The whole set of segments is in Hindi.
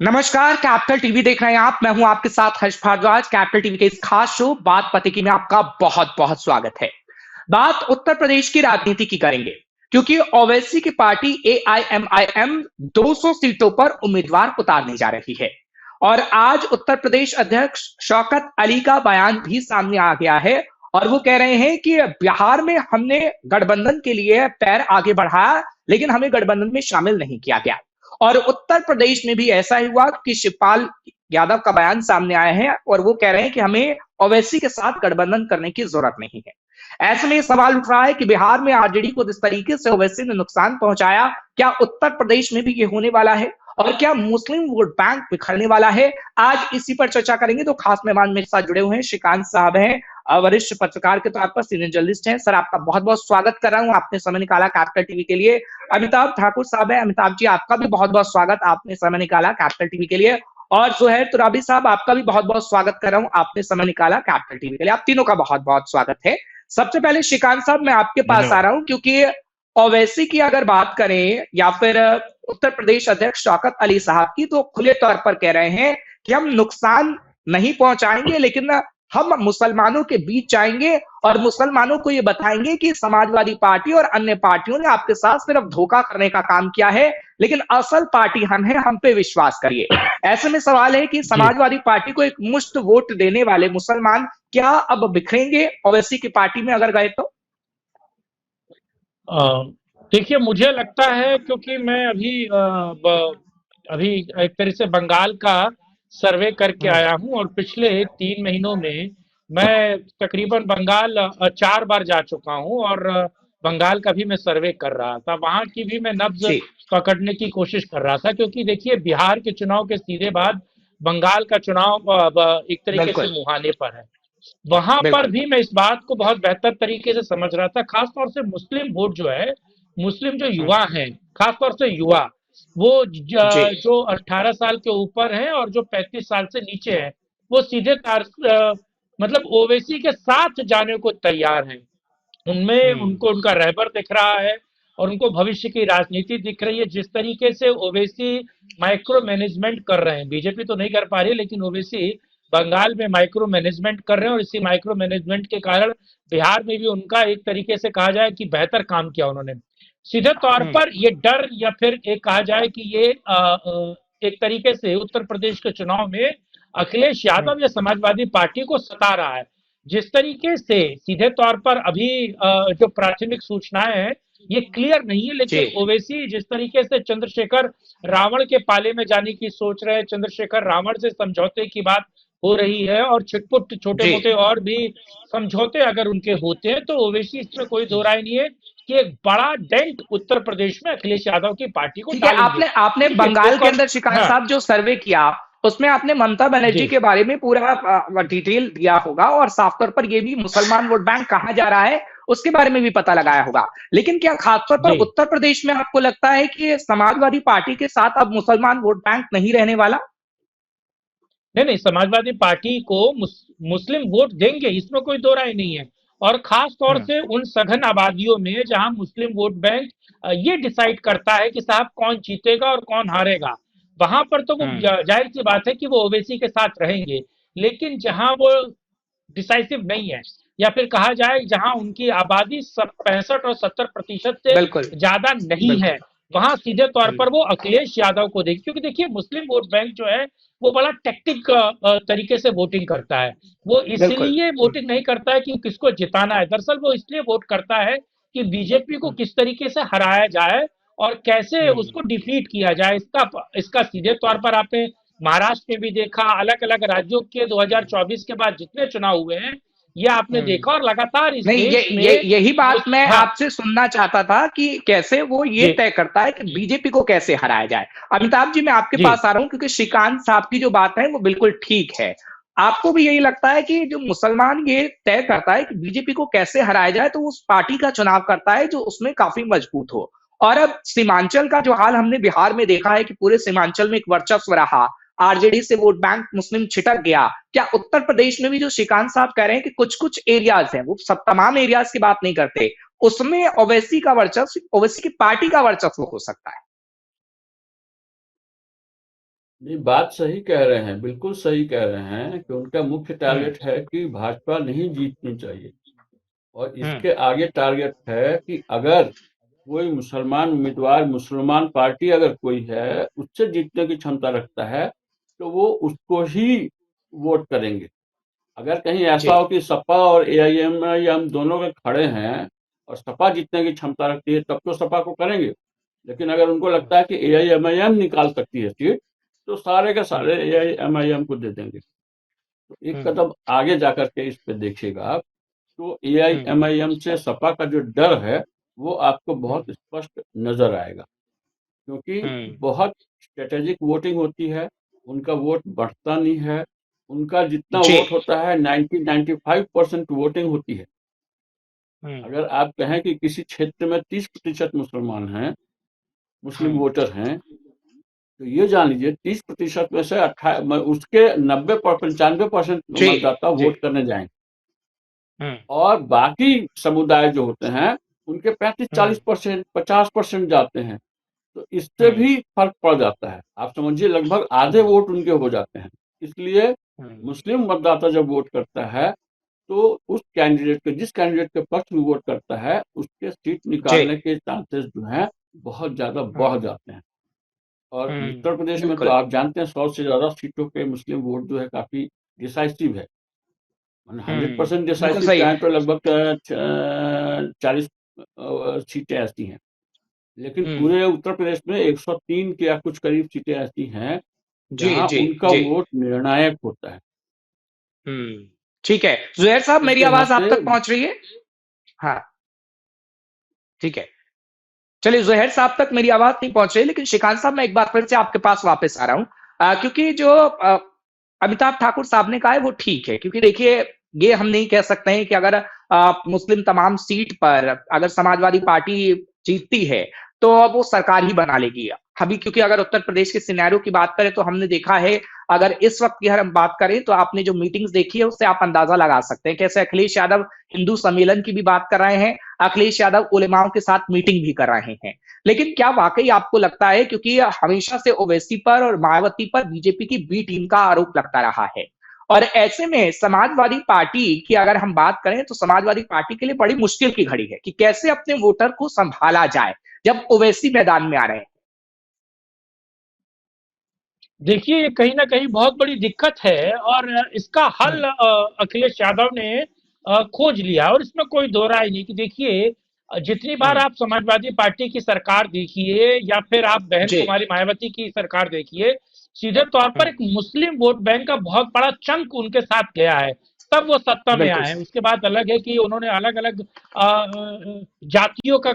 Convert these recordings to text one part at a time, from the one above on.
नमस्कार, कैपिटल टीवी देख रहे हैं आप। मैं हूं आपके साथ हर्ष भारद्वाज। कैपिटल टीवी के इस खास शो बात पते की में आपका बहुत बहुत स्वागत है। बात उत्तर प्रदेश की राजनीति की करेंगे, क्योंकि ओवैसी की पार्टी एआईएमआईएम 200 सीटों पर उम्मीदवार उतारने जा रही है। और आज उत्तर प्रदेश अध्यक्ष शौकत अली का बयान भी सामने आ गया है, और वो कह रहे हैं कि बिहार में हमने गठबंधन के लिए पैर आगे बढ़ाया, लेकिन हमें गठबंधन में शामिल नहीं किया गया। और उत्तर प्रदेश में भी ऐसा ही हुआ कि शिवपाल यादव का बयान सामने आया है, और वो कह रहे हैं कि हमें ओवैसी के साथ गठबंधन करने की जरूरत नहीं है। ऐसे में सवाल उठ रहा है कि बिहार में आरजेडी को जिस तरीके से ओवैसी ने नुकसान पहुंचाया, क्या उत्तर प्रदेश में भी ये होने वाला है? और क्या मुस्लिम वोट बैंक बिखरने वाला है? आज इसी पर चर्चा करेंगे। तो खास मेहमान मेरे साथ जुड़े हुए हैं, श्रीकांत साहब हैं, वरिष्ठ पत्रकार के तौर पर सीनियर जर्नलिस्ट हैं। सर, आपका बहुत बहुत स्वागत कर रहा हूं, आपने समय निकाला कैपिटल टीवी के लिए। अमिताभ ठाकुर साहब है, अमिताभ जी आपका भी बहुत बहुत स्वागत, आपने समय निकाला कैपिटल टीवी के लिए। और जोहैर तुराबी साहब, आपका भी बहुत बहुत स्वागत कर रहा हूं, आपने समय निकाला कैपिटल टीवी के लिए। आप तीनों का बहुत बहुत स्वागत है। सबसे पहले श्रीकांत साहब, मैं आपके पास आ धन्यवाद। रहा हूं, क्योंकि ओवैसी की अगर बात करें या फिर उत्तर प्रदेश अध्यक्ष शौकत अली साहब की, तो खुले तौर पर कह रहे हैं कि हम नुकसान नहीं पहुंचाएंगे, लेकिन हम मुसलमानों के बीच जाएंगे और मुसलमानों को ये बताएंगे कि समाजवादी पार्टी और अन्य पार्टियों ने आपके साथ सिर्फ धोखा करने का काम किया है, लेकिन असल पार्टी हम हैं, हम पे विश्वास करिए। ऐसे में सवाल है कि जी। समाजवादी पार्टी को एक मुश्त वोट देने वाले मुसलमान क्या अब बिखरेंगे ओवैसी की पार्टी में अगर गए तो? अ, देखिए, मुझे लगता है क्योंकि मैं अभी एक तरह से बंगाल का सर्वे करके हम्म। आया हूँ और पिछले 3 महीनों में मैं तकरीबन बंगाल 4 बार जा चुका हूँ और बंगाल का भी मैं सर्वे कर रहा था। वहाँ की भी मैं नब्ज जी। पकड़ने की कोशिश कर रहा था, क्योंकि देखिए, बिहार के चुनाव के सीधे बाद बंगाल का चुनाव एक तरीके से बिल्कुल। मुहाने पर है। वहां पर बिल्कुल। भी मैं इस बात को बहुत बेहतर तरीके से समझ रहा था, खासतौर से मुस्लिम वोट जो है, मुस्लिम जो हम्म। युवा हैं, खासतौर से युवा, वो जी। जो 18 साल के ऊपर हैं और जो 35 साल से नीचे हैं, वो सीधे मतलब ओवैसी के साथ जाने को तैयार हैं। उनमें हम्म। उनको उनका रहबर दिख रहा है और उनको भविष्य की राजनीति दिख रही है। जिस तरीके से ओवैसी माइक्रो मैनेजमेंट कर रहे हैं, बीजेपी तो नहीं कर पा रही, लेकिन ओवैसी बंगाल में माइक्रो मैनेजमेंट कर रहे हैं और इसी माइक्रो मैनेजमेंट के कारण बिहार में भी उनका एक तरीके से कहा जाए कि बेहतर काम किया उन्होंने। सीधे तौर हम्म। पर ये डर, या फिर एक कहा जाए कि ये एक तरीके से उत्तर प्रदेश के चुनाव में अखिलेश हम्म। यादव या समाजवादी पार्टी को सता रहा है। जिस तरीके से सीधे तौर पर अभी जो प्राथमिक सूचनाएं हैं, ये क्लियर नहीं है, जी। लेकिन ओवैसी जिस तरीके से चंद्रशेखर रावण के पाले में जाने की सोच रहे हैं, चंद्रशेखर रावण से समझौते की बात हो रही है और छिटपुट छोटे जी। मोटे और भी समझौते अगर उनके होते हैं, तो ओवैसी, इसमें कोई दो राय नहीं है कि एक बड़ा डेंट उत्तर प्रदेश में अखिलेश यादव की पार्टी को ठीक है। डालेंगे। आपने आपने देखिए, बंगाल एक के और, अंदर श्रीकांत हाँ, साहब जो सर्वे किया, उसमें आपने ममता जी, बनर्जी के बारे में पूरा डिटेल दिया होगा, और साफ तौर पर यह भी मुसलमान वोट बैंक कहां जा रहा है उसके बारे में भी पता लगाया होगा। लेकिन क्या खासतौर पर जी, उत्तर प्रदेश में आपको लगता है कि समाजवादी पार्टी के साथ अब मुसलमान वोट बैंक नहीं रहने वाला? नहीं नहीं, समाजवादी पार्टी को मुस्लिम वोट देंगे, इसमें कोई दो राय नहीं है। और खास तौर हम्म। से उन सघन आबादियों में जहां मुस्लिम वोट बैंक ये डिसाइड करता है कि साहब कौन जीतेगा और कौन हारेगा, वहां पर तो वो हम्म। जाहिर सी बात है कि वो ओवैसी के साथ रहेंगे। लेकिन जहां वो डिसाइसिव नहीं है, या फिर कहा जाए जहां उनकी आबादी सब 65 और 70% से बिल्कुल। ज्यादा नहीं है, बिल्कुल। वहां सीधे तौर हम्म। पर वो अखिलेश यादव को देखें। क्योंकि देखिए, मुस्लिम वोट बैंक जो है, वो बड़ा टेक्टिक तरीके से वोटिंग करता है। वो बिल्कुल। इसलिए वोटिंग नहीं करता है कि किसको जिताना है, दरअसल वो इसलिए वोट करता है कि बीजेपी को हम्म। किस तरीके से हराया जाए और कैसे हम्म। उसको डिफीट किया जाए। इसका इसका सीधे तौर पर आपने महाराष्ट्र में भी देखा, अलग अलग राज्यों के 2024 के बाद जितने चुनाव हुए हैं, ये आपने हम्म। देखा, और लगातार इस नहीं, देश ये में यही बात मैं हाँ, आपसे सुनना चाहता था कि कैसे वो ये जी, तय करता है कि बीजेपी को कैसे हराया जाए। अमिताभ जी, मैं आपके जी, पास आ रहा हूं, क्योंकि श्रीकांत साहब की जो बात है वो बिल्कुल ठीक है। आपको भी यही लगता है कि जो मुसलमान ये तय करता है कि बीजेपी को कैसे हराया जाए, तो उस पार्टी का चुनाव करता है जो उसमें काफी मजबूत हो। और अब सीमांचल का जो हाल हमने बिहार में देखा है कि पूरे सीमांचल में एक वर्चस्व रहा, आरजेडी से वोट बैंक मुस्लिम छिटक गया। क्या उत्तर प्रदेश में भी जो श्रीकांत साहब कह रहे हैं कि कुछ कुछ एरियाज हैं, वो सब तमाम एरियाज की बात नहीं करते, उसमें ओवैसी का वर्चस्व, ओवैसी की पार्टी का वर्चस्व हो सकता है? नहीं, बात सही कह रहे हैं, बिल्कुल सही कह रहे हैं कि उनका मुख्य हम्म। टारगेट है कि भाजपा नहीं जीतनी चाहिए। और हम्म। इसके आगे टारगेट है कि अगर कोई मुसलमान उम्मीदवार, मुसलमान पार्टी अगर कोई है, उससे जीतने की क्षमता रखता है, तो वो उसको ही वोट करेंगे। अगर कहीं जी। ऐसा हो कि सपा और एआईएमआईएम दोनों के खड़े हैं और सपा जीतने की क्षमता रखती है, तब तो सपा को करेंगे। लेकिन अगर उनको लगता है कि एआईएमआईएम निकाल सकती है सीट, तो सारे के हम्म। सारे एआईएमआईएम को दे देंगे। तो एक हम्म। कदम आगे जाकर के इस पे देखिएगा आप, तो हम्म। एआईएमआईएम से सपा का जो डर है, वो आपको हम्म। बहुत स्पष्ट नजर आएगा। क्योंकि हम्म। बहुत स्ट्रेटेजिक वोटिंग होती है, उनका वोट बढ़ता नहीं है, उनका जितना जी। वोट होता है 90-95% वोटिंग होती है। हम्म। अगर आप कहें कि किसी क्षेत्र में 30% मुसलमान हैं, मुस्लिम हम्म। वोटर हैं, तो ये जान लीजिए 30% में से उसके 90-95% जी। मतदाता जी। वोट करने जाएंगे। हम्म। और बाकी समुदाय जो होते हैं, उनके पैंतीस हम्म। चालीस परसेंट 50% जाते हैं। तो इससे हम्म। भी फर्क पड़ जाता है। आप समझिए लगभग आधे हम्म। वोट उनके हो जाते हैं। इसलिए हम्म। मुस्लिम मतदाता जब वोट करता है, तो उस कैंडिडेट के, जिस कैंडिडेट के पक्ष में वोट करता है, उसके सीट जी। निकालने के चांसेस जो हैं बहुत ज़्यादा बढ़ हम्म। जाते हैं। और उत्तर प्रदेश में तो बिल्कुल। आप जानते हैं 100 से ज़्यादा सीटों पे मुस्लिम वोट जो है काफ़ी डिसाइसिव है। माने 100% बिल्कुल डिसाइसिव सही। कहें तो लगभग 40 सीटें ऐसी हैं। लेकिन हम्म। पूरे उत्तर प्रदेश में 103 के या कुछ करीब सीटें ऐसी हैं, जी। जहाँ जी। उनका जी। वोट निर्णायक होता है। हम्म। ठीक है, जुहैर साहब इस मेरी लिहाज आवाज आप से तक पहुंच रही है? हाँ। ठीक है। चलिए, जुहैर साहब तक मेरी आवाज नहीं पहुंच रही, लेकिन श्रीकांत साहब मैं एक बार फिर से आपके पास वापस आ रहा हूं। क्योंकि जो अमिताभ ठाकुर साहब ने कहा है वो ठीक है, क्योंकि देखिए, ये हम नहीं कह सकते हैं कि अगर मुस्लिम तमाम सीट पर अगर समाजवादी पार्टी जीतती है तो वो सरकार ही बना लेगी अभी, क्योंकि अगर उत्तर प्रदेश के सिनेरियो की बात करें तो हमने देखा है, अगर इस वक्त की अगर हम बात करें तो आपने जो मीटिंग्स देखी है उससे आप अंदाजा लगा सकते हैं कैसे अखिलेश यादव हिंदू सम्मेलन की भी बात कर रहे हैं, अखिलेश यादव उलेमाओं के साथ मीटिंग भी कर रहे हैं। लेकिन क्या वाकई आपको लगता है, क्योंकि हमेशा से ओवैसी पर और मायावती पर बीजेपी की बी टीम का आरोप लगता रहा है, और ऐसे में समाजवादी पार्टी की अगर हम बात करें तो समाजवादी पार्टी के लिए बड़ी मुश्किल की घड़ी है कि कैसे अपने वोटर को संभाला जाए जब ओवैसी मैदान में आ रहे हैं। देखिए, ये कहीं न कहीं बहुत बड़ी दिक्कत है और इसका हम्म। हल अखिलेश यादव ने खोज लिया और इसमें कोई दो राय नहीं कि देखिए, जितनी बार हम्म। आप समाजवादी पार्टी की सरकार देखिए या फिर आप बहन जी। कुमारी मायावती की सरकार देखिए, सीधे तौर पर हम्म। एक मुस्लिम वोट बैंक का बहुत बड़ा चंक उनके साथ गया है, तब वो सत्ता में बिल्कुल। आए हैं। उसके बाद अलग है कि उन्होंने अलग-अलग जातियों का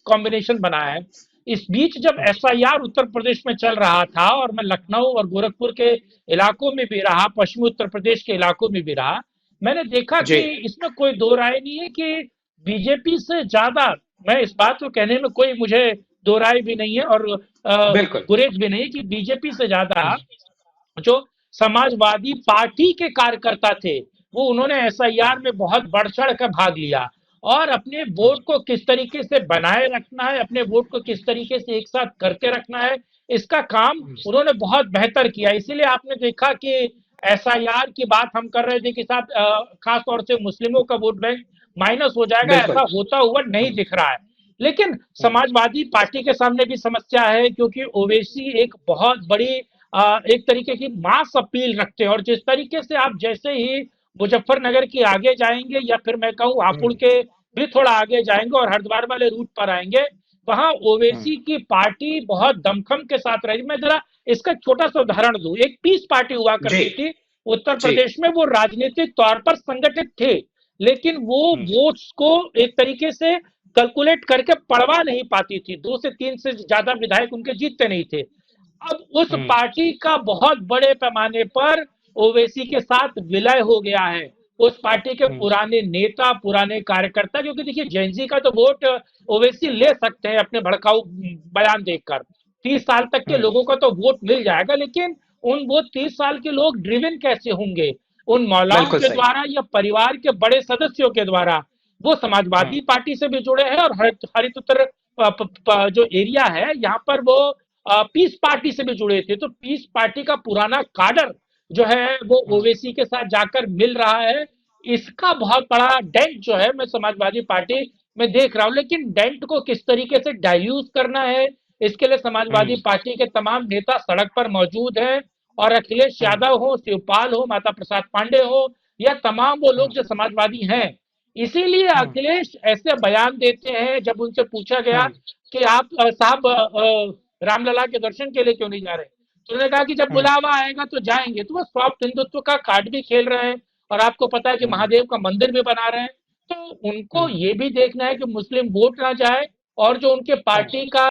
कॉम्बिनेशन बनाया है। इस बीच जब हम्म। एसआईआर उत्तर प्रदेश में चल रहा था और मैं लखनऊ और गोरखपुर के इलाकों में भी रहा, पश्चिमी उत्तर प्रदेश के इलाकों में भी रहा, मैंने देखा जी। कि इसमें कोई दो राय नहीं है कि बीजेपी से ज्यादा, मैं इस बात को कहने में कोई मुझे दो राय भी नहीं है और बिल्कुल। गुरेज भी नहीं कि बीजेपी से ज्यादा हम्म। जो समाजवादी पार्टी के कार्यकर्ता थे, वो उन्होंने एसआईआर में बहुत बढ़ चढ़ कर भाग लिया और अपने वोट को किस तरीके से बनाए रखना है, अपने वोट को किस तरीके से एक साथ करके रखना है, इसका काम उन्होंने बहुत बेहतर किया। इसीलिए आपने देखा कि एसआईआर की बात हम कर रहे थे कि साहब खास तौर से मुस्लिमों का वोट बैंक माइनस हो जाएगा, बिल्कुल। ऐसा होता हुआ नहीं हम्म। दिख रहा है। लेकिन हम्म। समाजवादी पार्टी के सामने भी समस्या है क्योंकि ओवैसी एक बहुत बड़ी एक तरीके की मास अपील रखते हैं और जिस तरीके से आप जैसे ही मुजफ्फरनगर के आगे जाएंगे या फिर मैं कहूँ हापुड़ हम्म। के भी थोड़ा आगे जाएंगे और हरिद्वार वाले रूट पर आएंगे, वहां हम्म। ओवैसी की पार्टी बहुत दमखम के साथ रहेगी। मैं जरा इसका छोटा सा उदाहरण दूं, एक पीस पार्टी हुआ जी। करती थी उत्तर जी। प्रदेश में, वो राजनीतिक तौर पर संगठित थे लेकिन वो हम्म। वोट्स को एक तरीके से कैलकुलेट करके पढ़वा नहीं पाती थी, 2 से 3 से ज्यादा विधायक उनके जीतते नहीं थे। अब उस हम्म। पार्टी का बहुत बड़े पैमाने पर ओवैसी के साथ विलय हो गया है। उस पार्टी के हम्म। पुराने नेता, पुराने कार्यकर्ता, क्योंकि देखिए जेनजी का तो वोट ओवैसी ले सकते हैं अपने भड़काऊ बयान देखकर, 30 साल तक के हम्म। लोगों का तो वोट मिल जाएगा, लेकिन उन वो 30 साल के लोग ड्रिवन कैसे होंगे, उन मौलाओं बिल्कुल के सही। द्वारा या परिवार के बड़े सदस्यों के द्वारा। वो समाजवादी हम्म। पार्टी से भी जुड़े हैं और हरित हरित उत्तर जो एरिया है यहाँ पर वो पीस पार्टी से भी जुड़े थे, तो पीस पार्टी का पुराना काडर जो है वो ओवैसी के साथ जाकर मिल रहा है। इसका बहुत बड़ा डेंट जो है मैं समाजवादी पार्टी में देख रहा हूं, लेकिन डेंट को किस तरीके से डाइल्यूट करना है, इसके लिए समाजवादी पार्टी के तमाम नेता सड़क पर मौजूद हैं। और अखिलेश यादव हो, शिवपाल हो, माता प्रसाद पांडे हो, या तमाम वो लोग जो समाजवादी हैं, इसीलिए अखिलेश ऐसे बयान देते हैं। जब उनसे पूछा गया कि आप साहब रामलला के दर्शन के लिए क्यों नहीं जा रहे, तो उन्होंने कहा कि जब बुलावा आएगा तो जाएंगे। तो वो सॉफ्ट हिंदुत्व का कार्ड भी खेल रहे हैं, और आपको पता है कि महादेव का मंदिर भी बना रहे हैं। तो उनको ये भी देखना है कि मुस्लिम वोट ना जाए, और जो उनके पार्टी का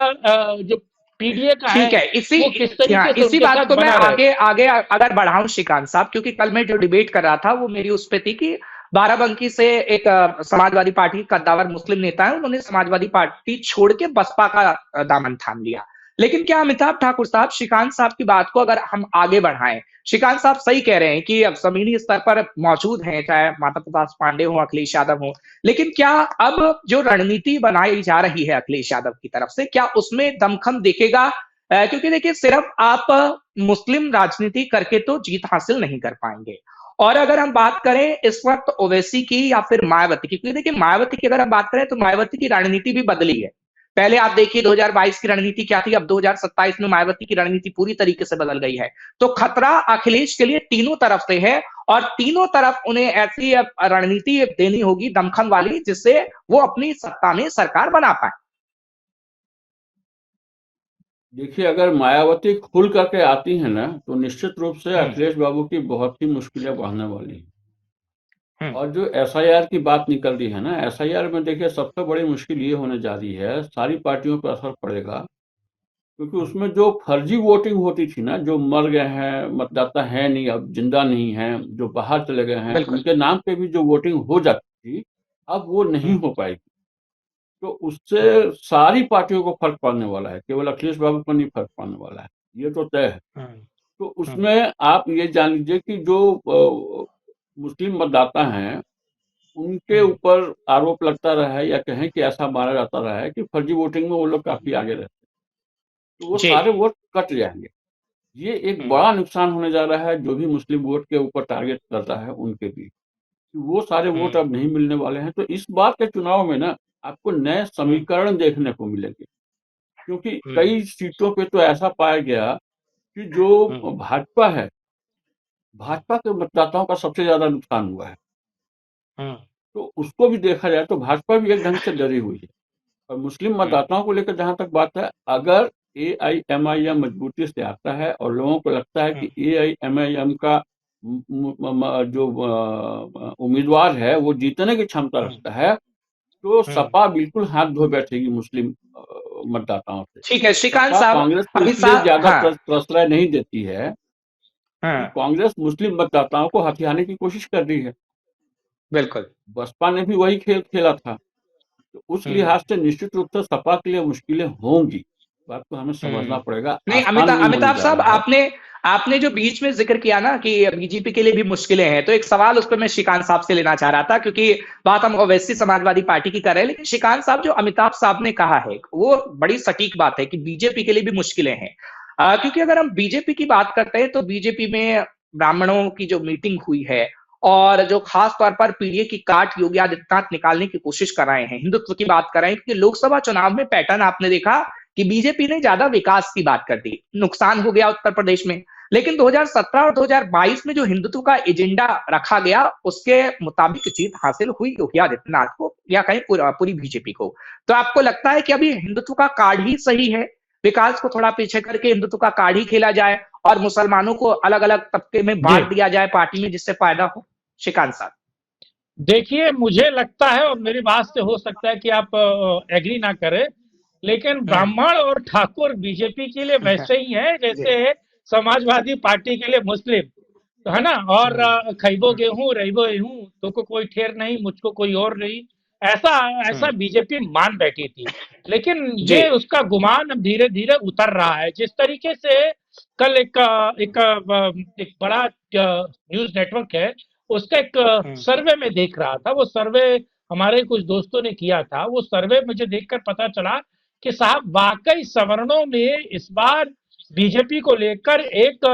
जो पीडीए का ठीक है है। इसी वो किस हाँ, तरीके से इसी उनके बात साथ को मैं बना रहे। आगे आगे अगर बढ़ाऊं श्रीकांत साहब, क्योंकि कल मैं जो डिबेट कर रहा था वो मेरी उस पे थी कि बाराबंकी से एक समाजवादी पार्टी के कद्दावर मुस्लिम नेता है, उन्होंने समाजवादी पार्टी छोड़ के बसपा का दामन थाम लिया। लेकिन क्या अमिताभ ठाकुर साहब, श्रीकांत साहब की बात को अगर हम आगे बढ़ाएं, श्रीकांत साहब सही कह रहे हैं कि अब जमीनी स्तर पर मौजूद हैं, चाहे माता प्रसाद पांडे हो, अखिलेश यादव हो, लेकिन क्या अब जो रणनीति बनाई जा रही है अखिलेश यादव की तरफ से, क्या उसमें दमखम दिखेगा? क्योंकि देखिए, सिर्फ आप मुस्लिम राजनीति करके तो जीत हासिल नहीं कर पाएंगे। और अगर हम बात करें इस वक्त ओवैसी की या फिर मायावती की, क्योंकि देखिए मायावती की अगर हम बात करें तो मायावती की रणनीति भी बदली है। पहले आप देखिए 2022 की रणनीति क्या थी, अब 2027 में मायावती की रणनीति पूरी तरीके से बदल गई है। तो खतरा अखिलेश के लिए तीनों तरफ से है, और तीनों तरफ उन्हें ऐसी रणनीति देनी होगी दमखम वाली, जिससे वो अपनी सत्ता में सरकार बना पाए। देखिए, अगर मायावती खुल करके आती है ना, तो निश्चित रूप से अखिलेश बाबू की बहुत ही मुश्किलें बढ़ने वाली हैं। और जो एसआईआर की बात निकल रही है ना, एसआईआर में देखिए सबसे बड़ी मुश्किल ये होने जा रही है, सारी पार्टियों पर असर पड़ेगा, क्योंकि उसमें जो फर्जी वोटिंग होती थी ना, जो मर गए हैं, मतदाता है नहीं, अब जिंदा नहीं है, जो बाहर चले गए हैं, बिल्कुल। उनके नाम पे भी जो वोटिंग हो जाती थी, अब वो नहीं हो पाएगी। तो उससे सारी पार्टियों को फर्क पड़ने वाला है, केवल अखिलेश बाबू को नहीं फर्क पड़ने वाला है, ये तो तय है। तो उसमें आप ये जान लीजिए कि जो मुस्लिम मतदाता हैं, उनके ऊपर आरोप लगता रहा है, या कहें कि ऐसा माना जाता रहा है कि फर्जी वोटिंग में वो लोग काफी आगे रहते हैं, तो वो जी। सारे वोट कट जाएंगे। ये एक बड़ा नुकसान होने जा रहा है, जो भी मुस्लिम वोट के ऊपर टारगेट करता है उनके भी, वो सारे वोट अब नहीं मिलने वाले हैं। तो इस बार के चुनाव में ना आपको नए समीकरण देखने को मिलेंगे, क्योंकि कई सीटों पे तो ऐसा पाया गया कि जो भाजपा है, भाजपा के मतदाताओं का सबसे ज्यादा नुकसान हुआ है। तो उसको भी देखा जाए तो भाजपा भी एक ढंग से डरी हुई है। और मुस्लिम मतदाताओं को लेकर जहां तक बात है, अगर एआईएमआईएम मजबूती से आता है और लोगों को लगता है कि एआईएमआईएम का जो उम्मीदवार है वो जीतने की क्षमता रखता है, तो सपा बिल्कुल हाथ धो बैठेगी मुस्लिम मतदाताओं से। ठीक है श्रीकांत सपा साहब, कांग्रेस को अभी इसलिए ज्यादा हाँ। प्रश्रय नहीं देती है कि हाँ। कांग्रेस मुस्लिम मतदाताओं को हथियाने की कोशिश कर रही है। बिल्कुल। बसपा ने भी वही खेल खेला था। तो उस लिहाज से निश्चित रूप से सपा के लिए मुश्किलें होंगी, बात को हमें समझना पड़ेगा, नहीं, आसान नहीं होने अमिताभ जा साहब, रहा है। आपने आपने जो बीच में जिक्र किया ना कि बीजेपी के लिए भी मुश्किलें हैं, तो एक सवाल उस पर मैं श्रीकांत साहब से लेना चाह रहा था, क्योंकि बात हम ओवैसी समाजवादी पार्टी की कर रहे हैं, लेकिन श्रीकांत साहब जो अमिताभ साहब ने कहा है वो बड़ी सटीक बात है कि बीजेपी के लिए भी मुश्किलें हैं। क्योंकि अगर हम बीजेपी की बात करते हैं तो बीजेपी में ब्राह्मणों की जो मीटिंग हुई है, और जो खास तौर पर पीडीए की काट योगी आदित्यनाथ निकालने की कोशिश कर रहे हैं, हिंदुत्व की बात कर रहे हैं, क्योंकि लोकसभा चुनाव में पैटर्न आपने देखा कि बीजेपी ने ज्यादा विकास की बात कर दी, नुकसान हो गया उत्तर प्रदेश में। लेकिन 2017 और 2022 में जो हिंदुत्व का एजेंडा रखा गया, उसके मुताबिक जीत हासिल हुई योगी आदित्यनाथ को, या कहीं पूरी बीजेपी को। तो आपको लगता है कि अभी हिंदुत्व का कार्ड ही सही है, विकास को थोड़ा पीछे करके हिंदुत्व का कार्ड ही खेला जाए और मुसलमानों को अलग अलग तबके में बांट दिया जाए पार्टी में, जिससे फायदा हो? श्रीकांत साहब, देखिए, मुझे लगता है, और मेरी बात से हो सकता है कि आप एग्री ना करें, लेकिन ब्राह्मण और ठाकुर बीजेपी के लिए वैसे ही है जैसे समाजवादी पार्टी के लिए मुस्लिम, तो है ना। और खैबो गेहूं रहीबो गेहूं, तो को कोई ठेर नहीं, मुझको कोई और नहीं, ऐसा ऐसा बीजेपी मान बैठी थी। लेकिन जी। ये उसका गुमान अब धीरे धीरे उतर रहा है। जिस तरीके से कल एक बड़ा न्यूज नेटवर्क है, उसका एक सर्वे में देख रहा था। वो सर्वे हमारे कुछ दोस्तों ने किया था। वो सर्वे मुझे देखकर पता चला कि साहब वाकई सवर्णों में इस बार बीजेपी को लेकर एक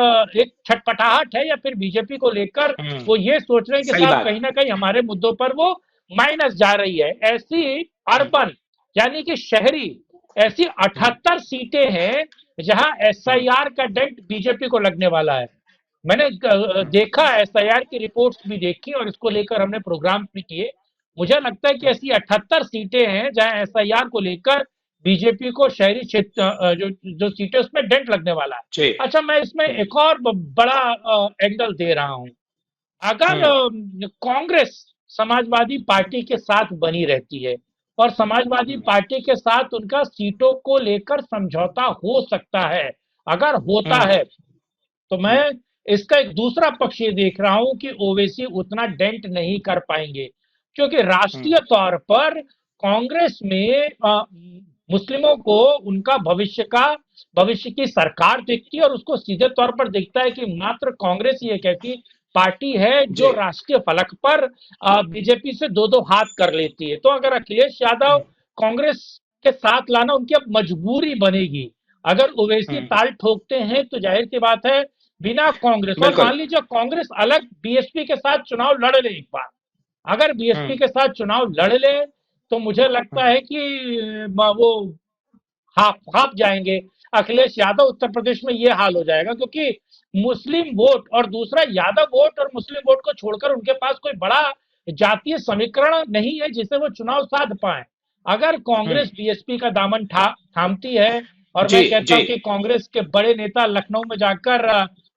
छटपटाहट है, या फिर बीजेपी को लेकर वो ये सोच रहे हैं कि सही साहब बात। कहीं ना कहीं हमारे मुद्दों पर वो माइनस जा रही है। ऐसी अर्बन यानी कि शहरी ऐसी 78 सीटें हैं जहां एसआईआर का डेंट बीजेपी को लगने वाला है। मैंने देखा, एसआईआर की रिपोर्ट्स भी देखी और इसको लेकर हमने प्रोग्राम भी किए। मुझे लगता है कि ऐसी 78 सीटें हैं जहां एसआईआर को लेकर बीजेपी को शहरी क्षेत्र जो जो सीटें उसमें डेंट लगने वाला है। जी। अच्छा, मैं इसमें एक और बड़ा एंगल दे रहा हूं। अगर कांग्रेस समाजवादी पार्टी के साथ बनी रहती है और समाजवादी पार्टी के साथ उनका सीटों को लेकर समझौता हो सकता है, अगर होता है, तो मैं इसका एक दूसरा पक्ष ये देख रहा हूं कि ओवैसी उतना डेंट नहीं कर पाएंगे, क्योंकि राष्ट्रीय तौर पर कांग्रेस में मुस्लिमों को उनका भविष्य की सरकार दिखती है और उसको सीधे तौर पर दिखता है कि मात्र कांग्रेस ही एक ऐसी पार्टी है जो जी। राष्ट्रीय फलक पर बीजेपी से दो दो हाथ कर लेती है। तो अगर अखिलेश यादव कांग्रेस के साथ लाना उनकी अब मजबूरी बनेगी। अगर ओवैसी ताल ठोकते हैं तो जाहिर सी बात है बिना कांग्रेस, और बिल्कुल। मान लीजिए कांग्रेस अलग बीएसपी के साथ चुनाव लड़ ले एक बार, अगर बीएसपी के साथ चुनाव लड़ ले तो मुझे लगता है कि वो हाफ हाफ जाएंगे। अखिलेश यादव उत्तर प्रदेश में ये हाल हो जाएगा, क्योंकि मुस्लिम वोट और दूसरा यादव वोट और मुस्लिम वोट को छोड़कर उनके पास कोई बड़ा जातीय समीकरण नहीं है जिसे वो चुनाव साध पाए। अगर कांग्रेस बीएसपी का दामन थामती है, और जी। मैं कहता जी। हूं कि कांग्रेस के बड़े नेता लखनऊ में जाकर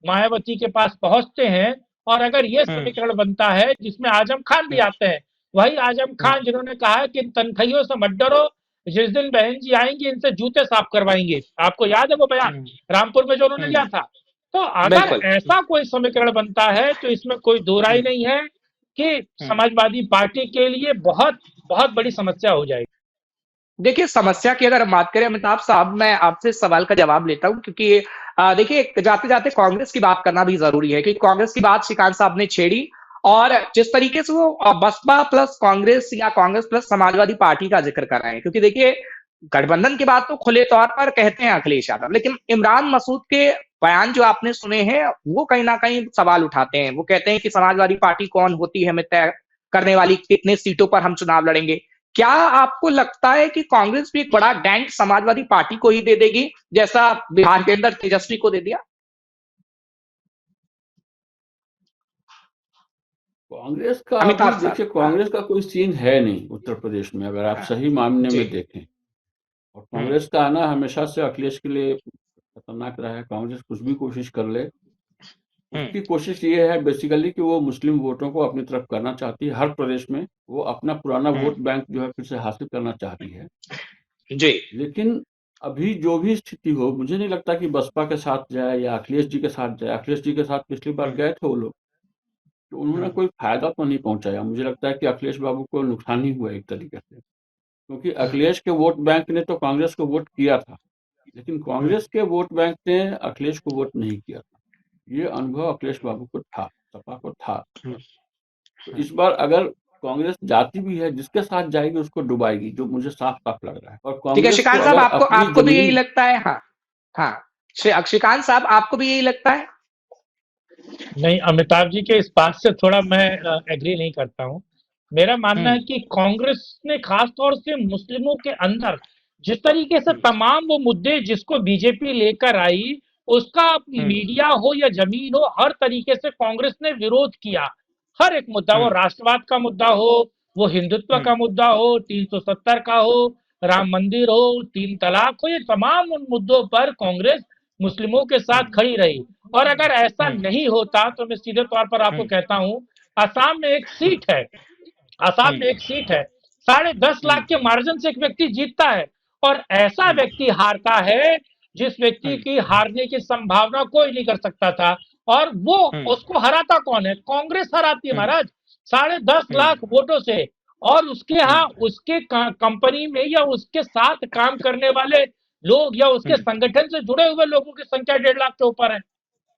मायावती के पास पहुंचते हैं, और अगर ये समीकरण बनता है जिसमें आजम खान भी आते हैं, वही आजम खान जिन्होंने कहा है कि इन तनखइयों से मत डरो, जिस दिन बहन जी आएंगी इनसे जूते साफ करवाएंगे, आपको याद है वो बयान रामपुर में जो उन्होंने दिया था। तो अगर बिल्कुल। ऐसा कोई समीकरण बनता है तो इसमें कोई दो राय नहीं है कि समाजवादी पार्टी के लिए बहुत बहुत बड़ी समस्या हो जाएगी। देखिए, समस्या की अगर हम बात करें अमिताभ साहब, मैं आपसे इस सवाल का जवाब लेता हूं, क्योंकि देखिए, जाते जाते कांग्रेस की बात करना भी जरूरी है, क्योंकि कांग्रेस की बात श्रीकांत साहब ने छेड़ी, और जिस तरीके से वो बसपा प्लस कांग्रेस या कांग्रेस प्लस समाजवादी पार्टी का जिक्र कर रहे हैं, क्योंकि देखिए, गठबंधन की बात तो खुले तौर पर कहते हैं अखिलेश यादव, लेकिन इमरान मसूद के बयान जो आपने सुने हैं वो कहीं ना कहीं सवाल उठाते हैं। वो कहते हैं कि समाजवादी पार्टी कौन होती है हमें तय करने वाली, कितने सीटों पर हम चुनाव लड़ेंगे। क्या आपको लगता है कि कांग्रेस भी एक बड़ा डेंट समाजवादी पार्टी को ही दे देगी, जैसा बिहार के अंदर तेजस्वी को दे दिया? कांग्रेस का अभी अमिताभ साहब। देखिए, कांग्रेस का कोई सीन है नहीं उत्तर प्रदेश में, अगर आप सही मायने जी। में देखें। और कांग्रेस का आना हमेशा से अखिलेश के लिए खतरनाक रहा है। कांग्रेस कुछ भी कोशिश कर ले, उसकी कोशिश ये है बेसिकली कि वो मुस्लिम वोटों को अपनी तरफ करना चाहती है। हर प्रदेश में वो अपना पुराना वोट बैंक जो है फिर से हासिल करना चाहती है। जी। लेकिन अभी जो भी स्थिति हो, मुझे नहीं लगता कि बसपा के साथ जाए या अखिलेश जी के साथ जाए। अखिलेश जी के साथ पिछली बार गए थे वो लोग, तो उन्होंने कोई फायदा तो नहीं पहुंचाया। मुझे लगता है कि अखिलेश बाबू को नुकसान ही हुआ एक तरीके से, क्योंकि अखिलेश के वोट बैंक ने तो कांग्रेस को वोट किया था, लेकिन कांग्रेस के वोट बैंक ने अखिलेश को वोट नहीं किया था। ये अनुभव अखिलेश बाबू को था, सपा को था। तो इस बार अगर कांग्रेस जाती भी है, जिसके साथ जाएगी उसको डुबाएगी, जो मुझे साफ साफ लग रहा है। और ठीक है कांग्रेस को श्रीकांत साहब, अगर आपको अपनी आपको भी यही जमीन लगता है? हाँ। हाँ, श्रीकांत साहब, आपको भी यही लगता है? नहीं, अमिताभ जी के इस बात से थोड़ा मैं एग्री नहीं करता हूँ। मेरा मानना है कि कांग्रेस ने खास तौर से मुस्लिमों के अंदर जिस तरीके से तमाम वो मुद्दे जिसको बीजेपी लेकर आई, उसका मीडिया हो या जमीन हो, हर तरीके से कांग्रेस ने विरोध किया। हर एक मुद्दा, वो राष्ट्रवाद का मुद्दा हो, वो हिंदुत्व का मुद्दा हो, 370 का हो, राम मंदिर हो, 3 तलाक हो, ये तमाम उन मुद्दों पर कांग्रेस मुस्लिमों के साथ खड़ी रही। और अगर ऐसा नहीं होता तो मैं सीधे तौर पर आपको कहता हूं, असम में एक सीट है, असम में एक सीट है, 10.5 लाख के मार्जिन से एक व्यक्ति जीतता है, और ऐसा व्यक्ति हारता है जिस व्यक्ति की हारने की संभावना कोई नहीं कर सकता था। और वो, उसको हराता कौन है? कांग्रेस हराती है महाराज, 10.5 लाख वोटों से। और उसके यहाँ उसके कंपनी में या उसके साथ काम करने वाले लोग या उसके संगठन से जुड़े हुए लोगों की संख्या 1.5 लाख के ऊपर है।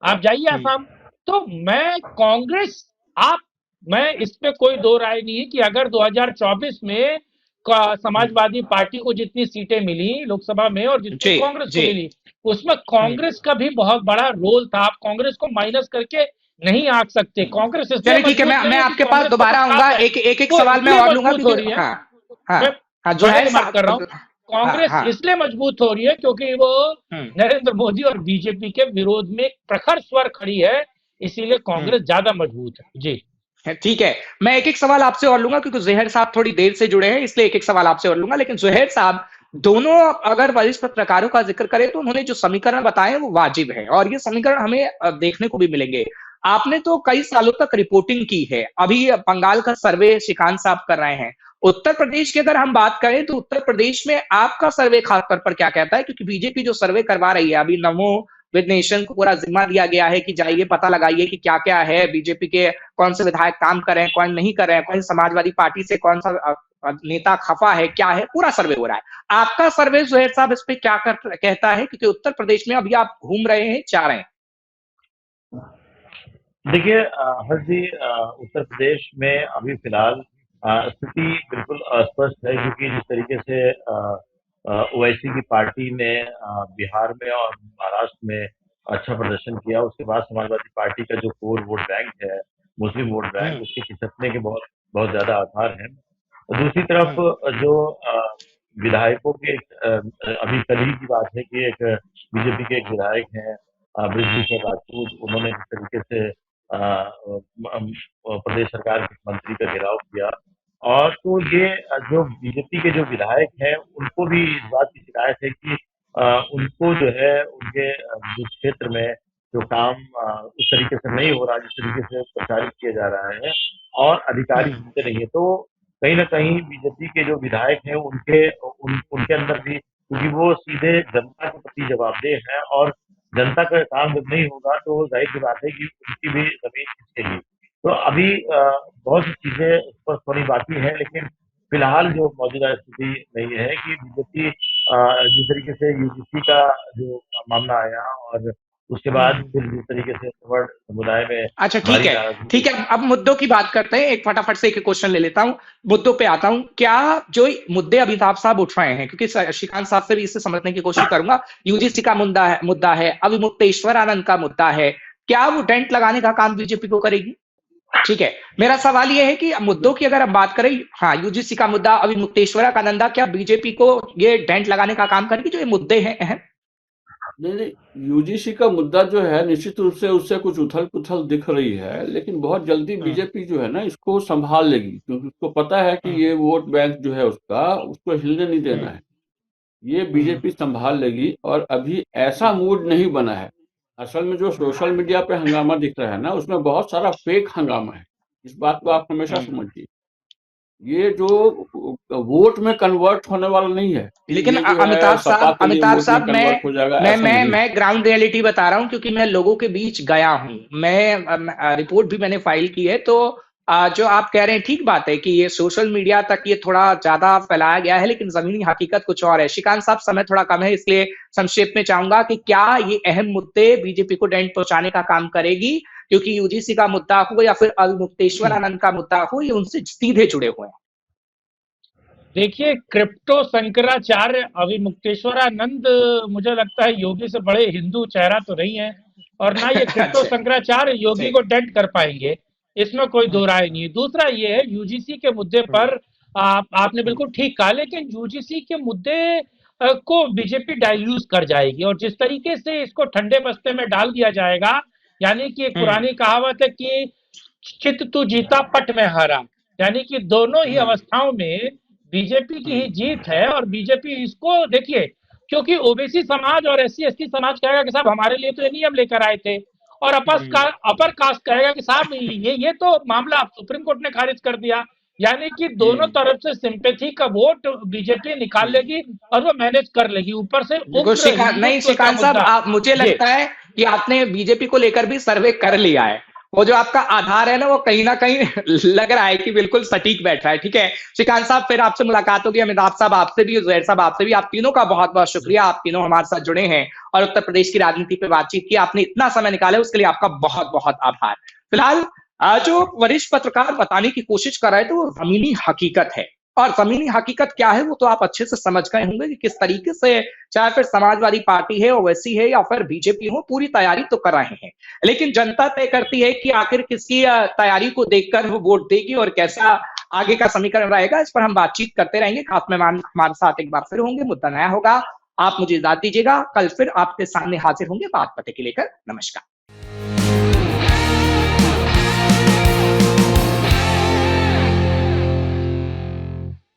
आप जाइए आसाम। तो मैं कांग्रेस, आप, मैं इस पे कोई दो राय नहीं है कि अगर 2024 में समाजवादी पार्टी को जितनी सीटें मिली लोकसभा में और जितनी जी कांग्रेस को जी। मिली, उसमें कांग्रेस का भी बहुत बड़ा रोल था। आप कांग्रेस को माइनस करके नहीं आंक सकते। कांग्रेस इसलिए चलिए ठीक है, मजबूत मैं नहीं है कि आपके पास कांग्रेस का दोबारा कुछ आऊंगा, खास है, एक एक एक वो सवाल मैं इसलिए और लूंगा मजबूत हो क्योंकि रही है। हाँ हाँ मैं हाँ, बड़े जोहैर की बात कर रहा साहब। हूँ। हाँ कांग्रेस हाँ। इसलिए मजबूत हो रही है क्योंकि वो हम्म नरेंद्र मोदी और बीजेपी के विरोध में एक प्रखर स्वर खड़ी है, इसीलिए हम्म। कांग्रेस ज्यादा मजबूत है। जी ठीक है, मैं एक एक सवाल आपसे और लूंगा क्योंकि जुहैर साहब थोड़ी देर से जुड़े हैं, इसलिए एक एक सवाल आपसे और लूंगा। लेकिन जुहैर साहब, दोनों अगर वरिष्ठ पत्रकारों का जिक्र करें तो उन्होंने जो समीकरण बताए वो वाजिब है, और ये समीकरण हमें देखने को भी मिलेंगे। आपने तो कई सालों तक रिपोर्टिंग की है, अभी बंगाल का सर्वे श्रीकांत साहब कर रहे हैं। उत्तर प्रदेश की अगर हम बात करें तो उत्तर प्रदेश में आपका सर्वे खासतौर पर क्या कहता है? क्योंकि बीजेपी जो सर्वे करवा रही है, अभी नमो विद नेशन को पूरा जिम्मा दिया गया है कि जाइए पता लगाइए कि क्या क्या है, बीजेपी के कौन से विधायक काम कर रहे हैं, कौन नहीं कर रहे हैं, कौन समाजवादी पार्टी से कौन सा नेता खफा है, क्या है, पूरा सर्वे हो रहा है। आपका सर्वे जुहैर साहब इस पे क्या कहता है? क्योंकि उत्तर प्रदेश में अभी आप घूम रहे हैं, जा रहे हैं। देखिए हर्ष जी, उत्तर प्रदेश में अभी फिलहाल स्थिति बिल्कुल अस्पष्ट है, क्योंकि जिस तरीके से ओवैसी की पार्टी ने बिहार में और महाराष्ट्र में अच्छा प्रदर्शन किया, उसके बाद समाजवादी पार्टी का जो कोर वोट बैंक है, मुस्लिम वोट बैंक, उसके खिसकने के बहुत बहुत ज्यादा आसार हैं। दूसरी तरफ जो विधायकों के अभी कल ही की बात है कि एक बीजेपी के एक विधायक हैं बृजभूषण राजपूत, उन्होंने जिस तरीके से प्रदेश सरकार के मंत्री का घेराव किया, और तो ये जो बीजेपी के जो विधायक हैं उनको भी इस बात की शिकायत है कि उनको जो है उनके जिस क्षेत्र में जो काम उस तरीके से नहीं हो रहा जिस तरीके से प्रचारित किया जा रहा है, और अधिकारी सुनते नहीं है। तो कहीं ना कहीं बीजेपी के जो विधायक हैं उनके अंदर भी, क्योंकि वो सीधे जनता के प्रति जवाबदेह है, और जनता का काम जब नहीं होगा तो जाहिर सी बात है कि उनकी भी जमीन खिंचेगी। तो अभी बहुत सी चीजें स्पष्ट होनी बाकी है, लेकिन फिलहाल जो मौजूदा स्थिति नहीं है कि बीजेपी जिस तरीके से यूजीसी का जो मामला आया, और उसके बाद फिर जिस तरीके से सवर्ण समुदाय में अच्छा ठीक है, अब मुद्दों की बात करते हैं। एक फटाफट से एक क्वेश्चन ले लेता हूं, मुद्दों पे आता हूं। क्या जो मुद्दे अमिताभ साहब उठ रहे हैं, क्योंकि श्रीकांत साहब से भी इसे समझने की कोशिश करूंगा, यूजीसी का मुद्दा है, अविमुक्तेश्वर आनंद का मुद्दा है, क्या वो डेंट लगाने का काम बीजेपी को करेगी? ठीक है, मेरा सवाल यह है कि मुद्दों की अगर हम बात करें, हाँ, यूजीसी का मुद्दा, अविमुक्तेश्वर का नंदा, क्या बीजेपी को ये डेंट लगाने का काम करेगी जो ये मुद्दे हैं अहम? नहीं, यूजीसी का मुद्दा जो है निश्चित रूप से उससे कुछ उथल पुथल दिख रही है, लेकिन बहुत जल्दी बीजेपी जो है ना इसको संभाल लेगी, क्योंकि उसको पता है कि ये वोट बैंक जो है उसको हिलने नहीं देना है। ये बीजेपी संभाल लेगी, और अभी ऐसा मूड नहीं बना है। असल में जो सोशल मीडिया पे हंगामा दिख रहा है ना, उसमें बहुत सारा फेक हंगामा है। इस बात को आप हमेशा समझिए। ये जो वोट में कन्वर्ट होने वाला नहीं है, लेकिन ये जो है अमिताभ सपा साहब, के लिए अमिताभ वोट में साहब, कन्वर्ट हो जाएगा, ऐसा नहीं है। मैं ग्राउंड रियलिटी बता रहा हूं, क्योंकि मैं लोगों के बीच गया हूं, मैं रिपोर्ट भी मैंने फाइल की है। तो जो आप कह रहे हैं ठीक बात है कि ये सोशल मीडिया तक ये थोड़ा ज्यादा फैलाया गया है, लेकिन जमीनी हकीकत कुछ और है। श्रीकांत साहब, समय थोड़ा कम है, इसलिए संक्षेप में चाहूंगा कि क्या ये अहम मुद्दे बीजेपी को डेंट पहुंचाने का काम करेगी? क्योंकि यूजीसी का मुद्दा हो या फिर अविमुक्तेश्वर आनंद का मुद्दा हो, ये उनसे सीधे जुड़े हुए हैं। देखिए, क्रिप्टो शंकराचार्य अविमुक्तेश्वरानंद मुझे लगता है योगी से बड़े हिंदू चेहरा तो नहीं है, और ना ये क्रिप्टो शंकराचार्य योगी को डेंट कर पाएंगे, इसमें कोई दो राय नहीं है। दूसरा ये है, यूजीसी के मुद्दे पर आपने बिल्कुल ठीक कहा, लेकिन यूजीसी के मुद्दे को बीजेपी डाइल्यूज कर जाएगी, और जिस तरीके से इसको ठंडे बस्ते में डाल दिया जाएगा, यानी कि एक पुरानी कहावत है कि चित तू जीता पट में हारा, यानी कि दोनों ही अवस्थाओं में बीजेपी की ही जीत है। और बीजेपी इसको देखिए, क्योंकि ओबीसी समाज और एससी एसटी समाज कहेगा कि साहब हमारे लिए तो ये नियम लेकर आए थे, और अपर कास्ट कहेगा कि साहब ये तो मामला सुप्रीम कोर्ट ने खारिज कर दिया, यानी कि दोनों तरफ से सिंपैथी का वोट बीजेपी निकाल लेगी और वो मैनेज कर लेगी। ऊपर से नहीं श्रीकांत साहब, मुझे लगता है कि आपने बीजेपी को लेकर भी सर्वे कर लिया है, वो जो आपका आधार है ना, वो कहीं ना कहीं लग रहा है कि बिल्कुल सटीक बैठ रहा है। ठीक है श्रीकांत साहब, फिर आपसे मुलाकात होगी। अमिताभ साहब आपसे भी, जुहैर साहब आपसे भी, आप तीनों का बहुत बहुत शुक्रिया, आप तीनों हमारे साथ जुड़े हैं और उत्तर प्रदेश की राजनीति पे बातचीत की, आपने इतना समय निकाला, उसके लिए आपका बहुत बहुत आभार। फिलहाल जो वरिष्ठ पत्रकार बताने की कोशिश कर रहे थे वो जमीनी हकीकत है, और जमीनी हकीकत क्या है वो तो आप अच्छे से समझ गए होंगे कि किस तरीके से चाहे फिर समाजवादी पार्टी है, ओवैसी है या फिर बीजेपी हो, पूरी तैयारी तो कर रहे हैं। लेकिन जनता तय करती है कि आखिर किसकी तैयारी को देखकर वो वोट देगी और कैसा आगे का समीकरण रहेगा। इस पर हम बातचीत करते रहेंगे। खास मेहमान हमारे साथ एक बार फिर होंगे, मुद्दा नया होगा। आप मुझे इजाजत दीजिएगा, कल फिर आपके सामने हाजिर होंगे बात पते के लेकर। नमस्कार।